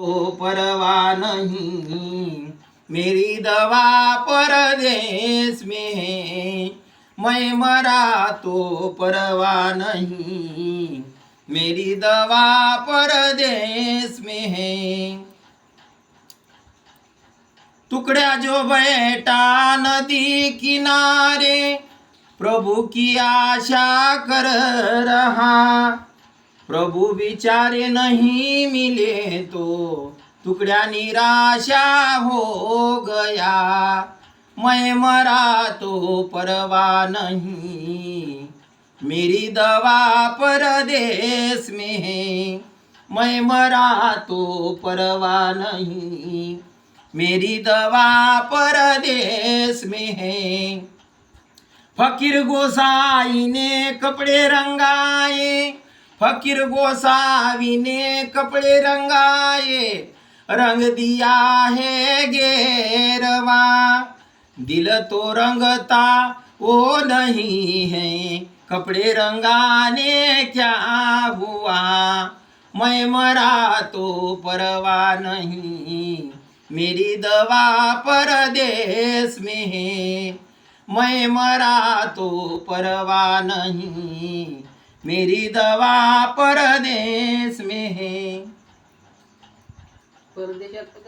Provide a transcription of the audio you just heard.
तो परवा नहीं, मेरी दवा परदेश में है। मैं मरा तो परवा नहीं, मेरी दवा परदेश में है। टुकड़ा जो बैठा नदी किनारे, प्रभु की आशा कर रहा। प्रभु बिचारे नहीं मिले तो टुकड़ा निराशा हो गया। मैं मरा तो परवा नहीं, मेरी दवा परदेश में है। मैं मरा तो परवा नहीं, मेरी दवा परदेश में है। फकीर गोसाई ने कपड़े रंगाए, फकीर गोसावी ने कपड़े रंगाए, रंग दिया है गेरवा। दिल तो रंगता वो नहीं है, कपड़े रंगाने क्या हुआ। मैं मरा तो परवा नहीं, मेरी दवा परदेश में है। मैं मरा तो परवा नहीं, मेरी दवा परदेश में है। परदेशात